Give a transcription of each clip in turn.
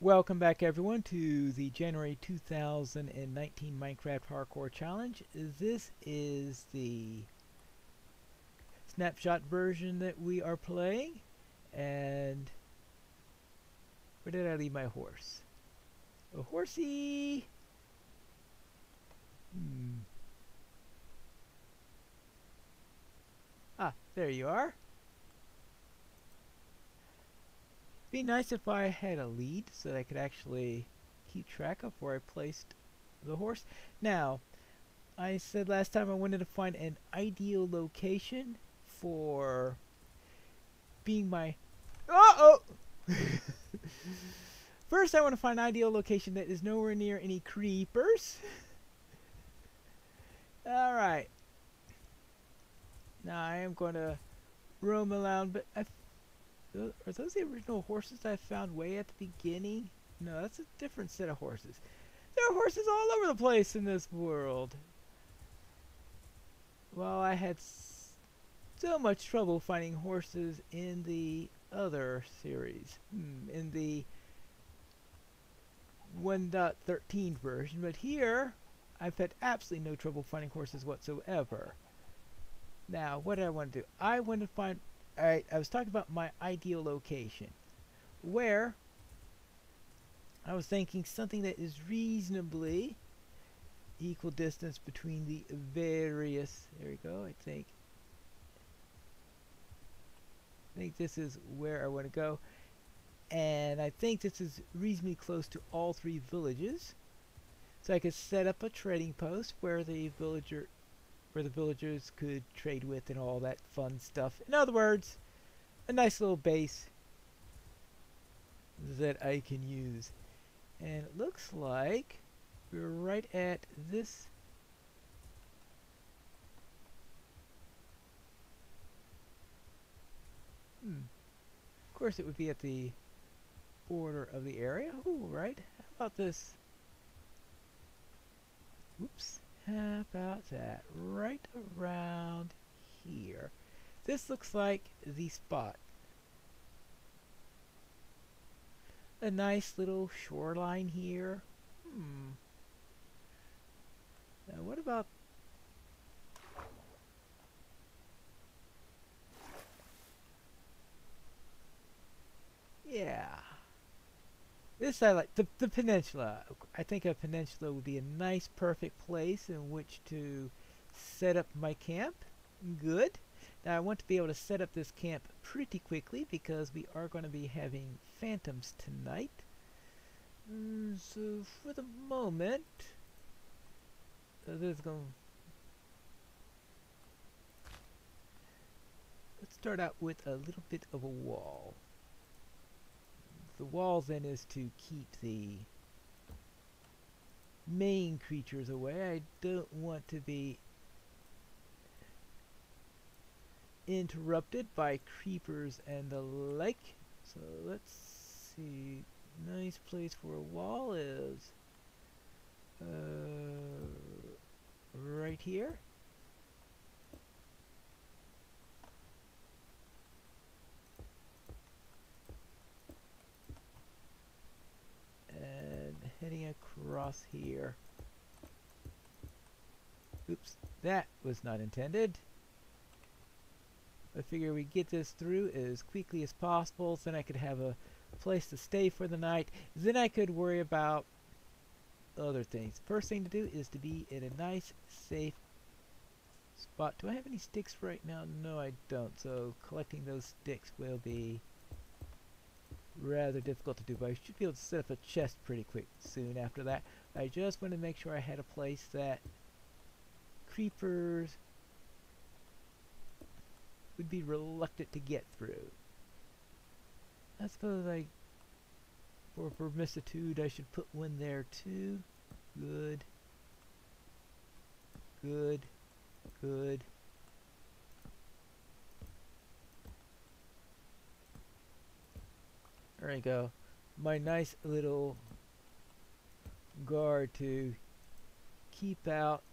Welcome back everyone to the January 2019 Minecraft Hardcore Challenge. This is the Snapshot version that we are playing. And where did I leave my horse? A horsey! Ah, there you are. Be nice if I had a lead so that I could actually keep track of where I placed the horse. Now, I said last time I wanted to find an ideal location for being my... Uh-oh! First I want to find an ideal location that is nowhere near any creepers. Alright. Now I am going to roam around, but are those the original horses I found way at the beginning? No, that's a different set of horses. There are horses all over the place in this world. Well, I had so much trouble finding horses in the other series. In the 1.13 version, but here I've had absolutely no trouble finding horses whatsoever. Now, what do I want to do? I want to find... Alright, I was talking about my ideal location, where I was thinking something that is reasonably equal distance between the various... There we go, I think this is where I want to go. And I think this is reasonably close to all three villages. So I could set up a trading post where the villagers could trade with and all that fun stuff. In other words, a nice little base that I can use. And it looks like we're right at this. Of course it would be at the border of the area. Ooh, right. How about this? Oops. How about that? Right around here. This looks like the spot. A nice little shoreline here. Now what about... Yeah. This I like. The peninsula. I think a peninsula would be a nice, perfect place in which to set up my camp. Good. Now I want to be able to set up this camp pretty quickly because we are going to be having phantoms tonight. So for the moment, let's start out with a little bit of a wall. The wall then is to keep the main creatures away. I don't want to be interrupted by creepers and the like. So let's see. Nice place for a wall is right here. Heading across here. Oops, that was not intended. I figure we get this through as quickly as possible, so then I could have a place to stay for the night. Then I could worry about other things. First thing to do is to be in a nice, safe spot. Do I have any sticks right now? No, I don't. So collecting those sticks will be rather difficult to do, but I should be able to set up a chest pretty quick soon after that. I just want to make sure I had a place that creepers would be reluctant to get through. I suppose for vicissitude I should put one there too. Good. Good. Good. There we go. My nice little guard to keep out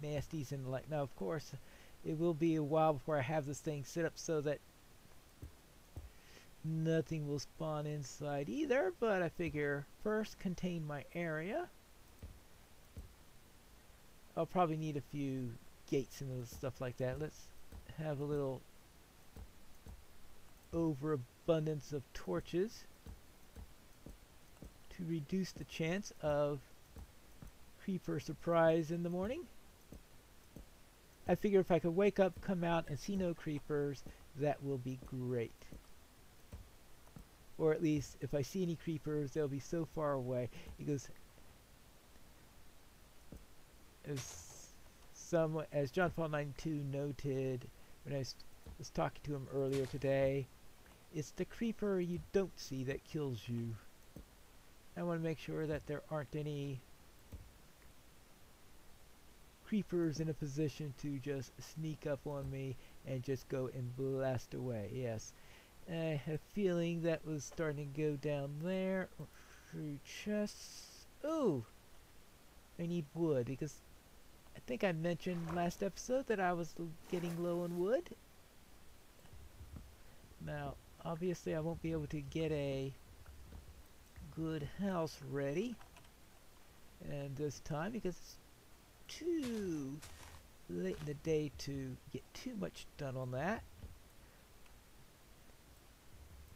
nasties and the like. Now, of course, it will be a while before I have this thing set up so that nothing will spawn inside either, but I figure first contain my area. I'll probably need a few gates and stuff like that. Let's have a little overabundance of torches to reduce the chance of creeper surprise in the morning. I figure if I could wake up, come out, and see no creepers, that will be great. Or at least, if I see any creepers, they'll be so far away. Because, as John Paul 92 noted when I was talking to him earlier today, it's the creeper you don't see that kills you. I want to make sure that there aren't any creepers in a position to just sneak up on me and just go and blast away. Yes, I had a feeling that was starting to go down there. Through chests. Oh, I need wood because I think I mentioned last episode that I was getting low on wood. Now, obviously I won't be able to get a good house ready and this time because it's too late in the day to get too much done on that.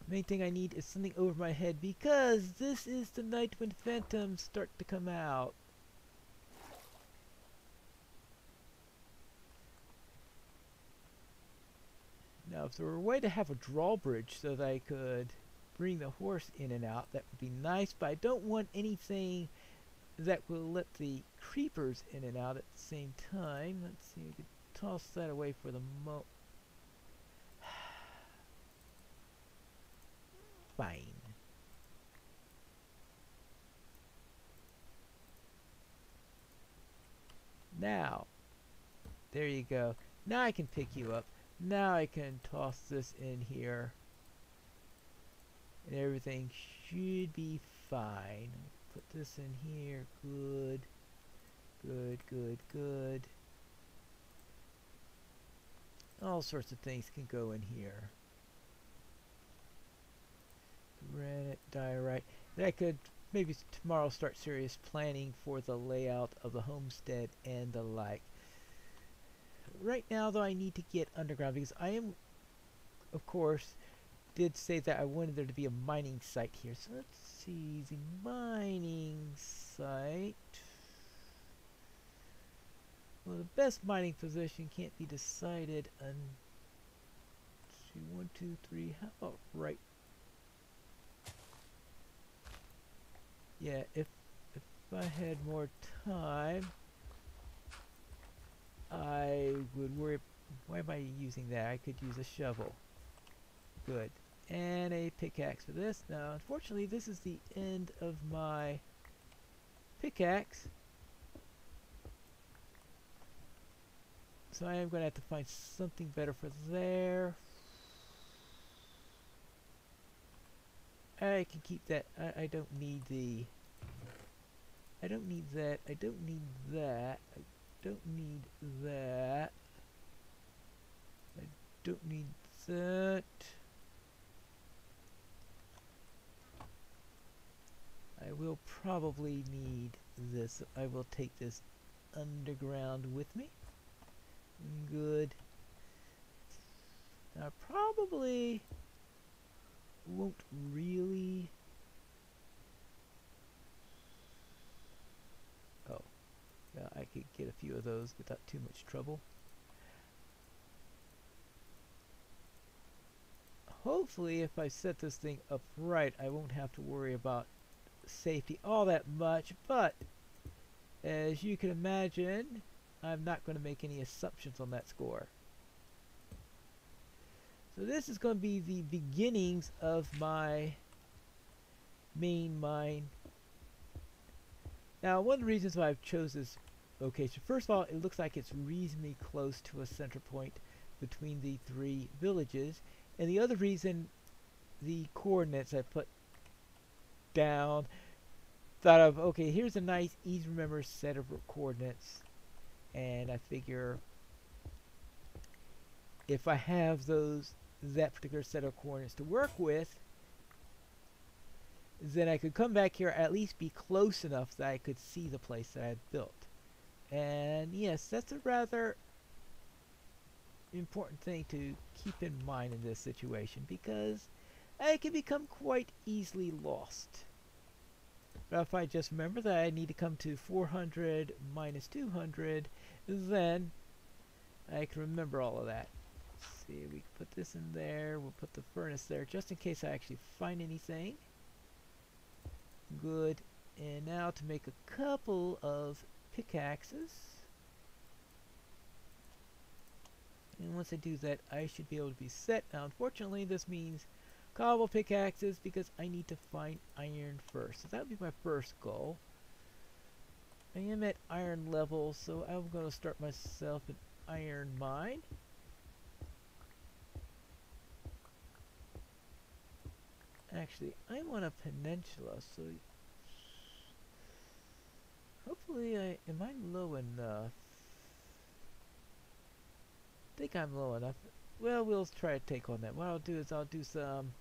Main thing I need is something over my head because this is the night when phantoms start to come out. Now if there were a way to have a drawbridge so that I could bring the horse in and out, that would be nice, but I don't want anything that will let the creepers in and out at the same time. Let's see, we could toss that away for the fine. Now, there you go. Now I can pick you up. Now I can toss this in here. And everything should be fine. Put this in here. Good. Good, good, good. All sorts of things can go in here. Granite, diorite. Then I could maybe tomorrow start serious planning for the layout of the homestead and the like. Right now though I need to get underground because I am, of course, did say that I wanted there to be a mining site here. So let's see, the mining site. Well, the best mining position can't be decided on 1, 2, 3. How about right? Yeah, if I had more time, I would worry. Why am I using that? I could use a shovel. Good. And a pickaxe for this. Now, unfortunately, this is the end of my pickaxe. So I am going to have to find something better for there. I can keep that. I don't need the... I don't need that. I don't need that. I don't need that. I don't need that. I will probably need this. I will take this underground with me. Good. Now probably won't really... Oh. Yeah, I could get a few of those without too much trouble. Hopefully if I set this thing up right, I won't have to worry about safety all that much, but as you can imagine, I'm not going to make any assumptions on that score. So this is going to be the beginnings of my main mine. Now, one of the reasons why I've chose this location, first of all, it looks like it's reasonably close to a center point between the 3 villages, and the other reason, the coordinates I put down, thought of, okay, here's a nice, easy to remember set of coordinates, and I figure if I have that particular set of coordinates to work with, then I could come back here, at least be close enough that I could see the place that I had built. And yes, that's a rather important thing to keep in mind in this situation, because I can become quite easily lost. But if I just remember that I need to come to 400 minus 200, then I can remember all of that. Let's see, we can put this in there, we'll put the furnace there, just in case I actually find anything. Good. And now to make a couple of pickaxes. And once I do that, I should be able to be set. Now, unfortunately, this means cobble pickaxes because I need to find iron first. So that would be my first goal. I am at iron level, so I'm going to start myself an iron mine. Actually, I'm on a peninsula, so hopefully am I low enough? I think I'm low enough. Well, we'll try to take on that. What I'll do is I'll do some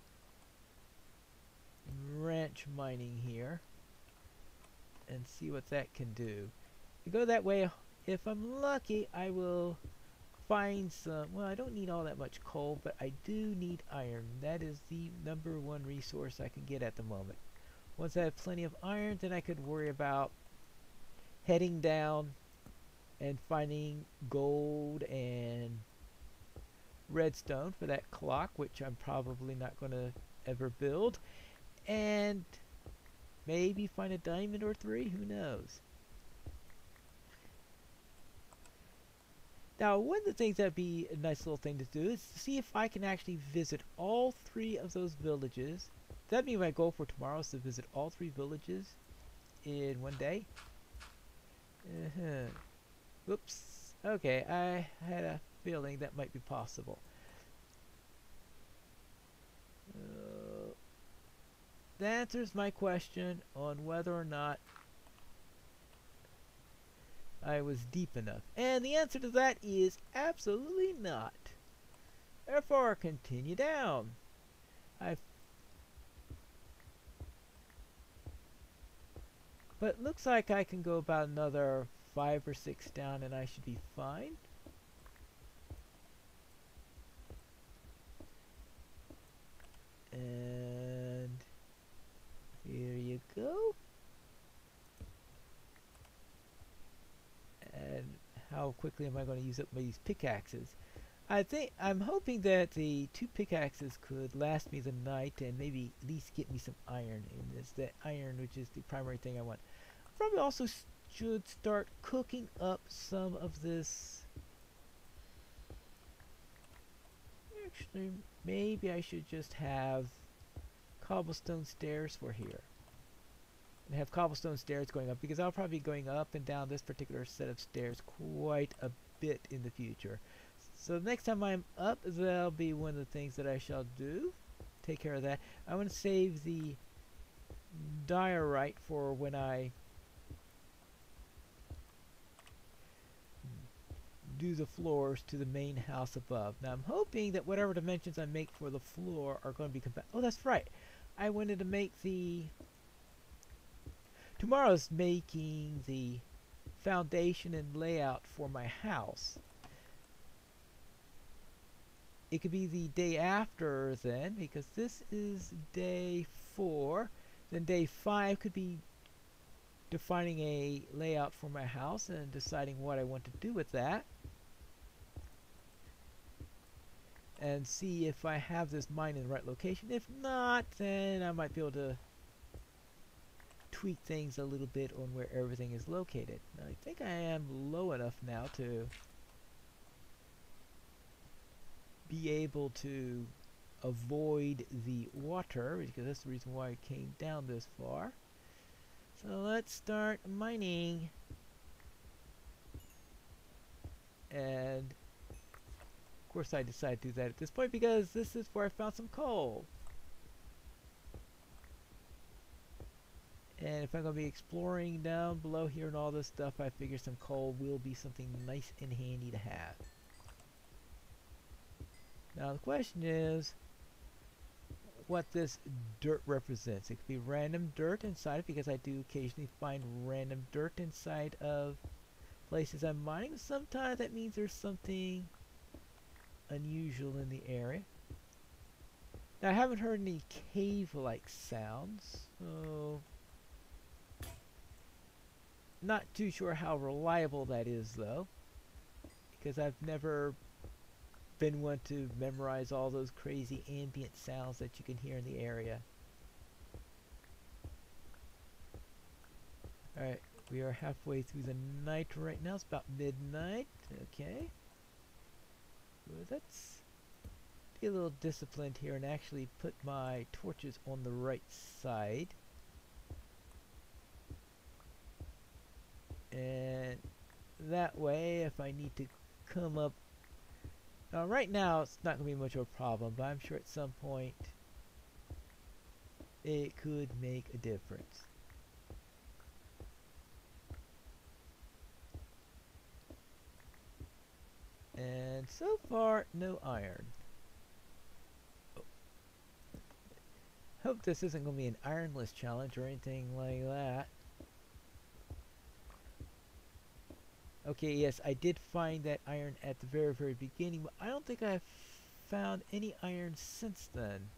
ranch mining here and see what that can do. To go that way, if I'm lucky, I will find some. Well, I don't need all that much coal, but I do need iron. That is the #1 resource I can get at the moment. Once I have plenty of iron, then I could worry about heading down and finding gold and redstone for that clock, which I'm probably not going to ever build, and maybe find a diamond or 3, who knows. Now, one of the things that'd be a nice little thing to do is to see if I can actually visit all 3 of those villages. That'd be my goal for tomorrow, is to visit all 3 villages in one day. Whoops. Okay, I had a feeling that might be possible. That answers my question on whether or not I was deep enough. And the answer to that is absolutely not. Therefore, continue down. But it looks like I can go about another 5 or 6 down and I should be fine. And here you go. And how quickly am I going to use up these pickaxes? I'm hoping that the 2 pickaxes could last me the night and maybe at least get me some iron. And it's that iron which is the primary thing I want. Probably also should start cooking up some of this. Actually, maybe I should just have cobblestone stairs for here. And have cobblestone stairs going up, because I'll probably be going up and down this particular set of stairs quite a bit in the future. So next time I'm up, that'll be one of the things that I shall do. Take care of that. I want to save the diorite for when I do the floors to the main house above. Now I'm hoping that whatever dimensions I make for the floor are going to be compatible. Oh, that's right. I wanted to make the... Tomorrow's making the foundation and layout for my house. It could be the day after then, because this is day 4. Then day 5 could be defining a layout for my house and deciding what I want to do with that. And see if I have this mine in the right location. If not, then I might be able to tweak things a little bit on where everything is located. Now, I think I am low enough now to be able to avoid the water, because that's the reason why I came down this far. So let's start mining. And of course I decided to do that at this point because this is where I found some coal. And if I'm going to be exploring down below here and all this stuff, I figure some coal will be something nice and handy to have. Now the question is, what this dirt represents. It could be random dirt inside, because I do occasionally find random dirt inside of places I'm mining. Sometimes that means there's something unusual in the area. Now, I haven't heard any cave-like sounds, so not too sure how reliable that is, though, because I've never been one to memorize all those crazy ambient sounds that you can hear in the area. Alright, we are halfway through the night right now. It's about midnight. Okay. Well, let's be a little disciplined here and actually put my torches on the right side. And that way, if I need to come up, right now it's not going to be much of a problem, but I'm sure at some point it could make a difference. And so far, no iron. Hope this isn't going to be an ironless challenge or anything like that. Okay, yes, I did find that iron at the very, very beginning, but I don't think I've found any iron since then.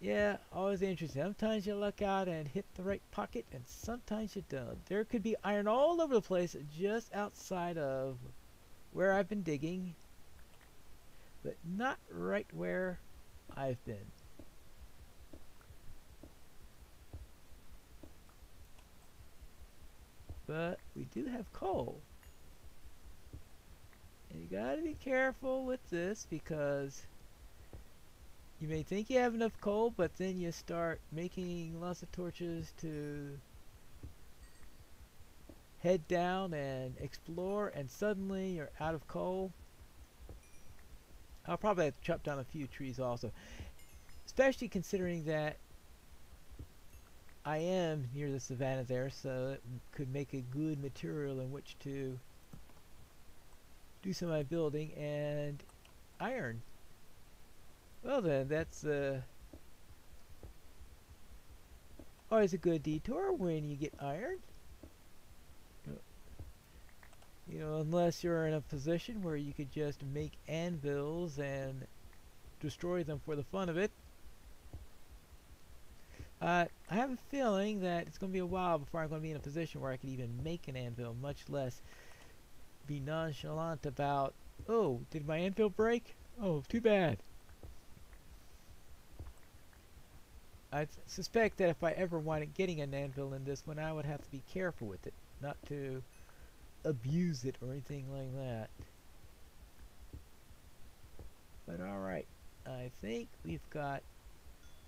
Yeah, always interesting. Sometimes you luck out and hit the right pocket, and sometimes you don't. There could be iron all over the place just outside of where I've been digging, but not right where I've been. But we do have coal. And you gotta be careful with this, because you may think you have enough coal, but then you start making lots of torches to head down and explore, and suddenly you're out of coal. I'll probably have to chop down a few trees also, especially considering that I am near the savannah there, so it could make a good material in which to do some of my building. And iron. Well then, that's always a good detour when you get iron. You know, unless you're in a position where you could just make anvils and destroy them for the fun of it. I have a feeling that it's going to be a while before I'm going to be in a position where I could even make an anvil, much less be nonchalant about, oh, did my anvil break? Oh, too bad. I suspect that if I ever wanted getting an anvil in this one, I would have to be careful with it, not to abuse it or anything like that. But alright, I think we've got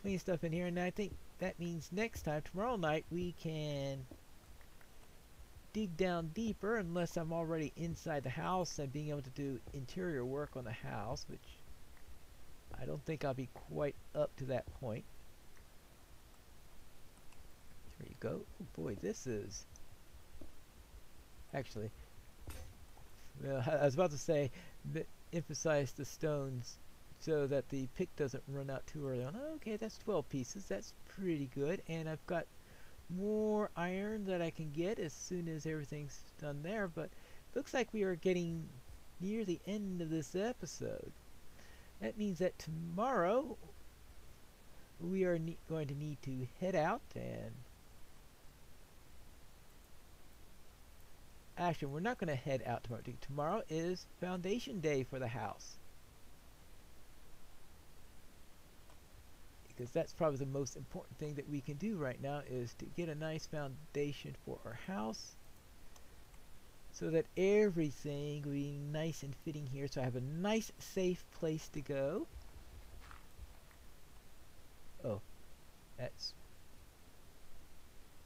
plenty of stuff in here, and I think that means next time, tomorrow night, we can dig down deeper, unless I'm already inside the house and being able to do interior work on the house, which I don't think I'll be quite up to that point. There you go. Oh boy, this is actually, well, I was about to say, emphasize the stones so that the pick doesn't run out too early on. Okay, that's 12 pieces. That's pretty good. And I've got more iron that I can get as soon as everything's done there. But looks like we are getting near the end of this episode. That means that tomorrow we are going to need to head out and... Actually, we're not going to head out tomorrow. Tomorrow is foundation day for the house. Because that's probably the most important thing that we can do right now, is to get a nice foundation for our house, so that everything will be nice and fitting here, so I have a nice safe place to go. Oh, that's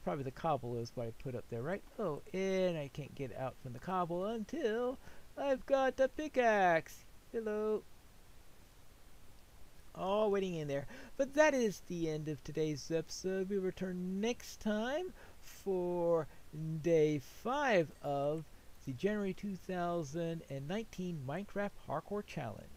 probably the cobble is what I put up there, right? Oh, and I can't get out from the cobble until I've got the pickaxe. Hello. All waiting in there. But that is the end of today's episode. We return next time for day 5 of the January 2019 Minecraft Hardcore Challenge.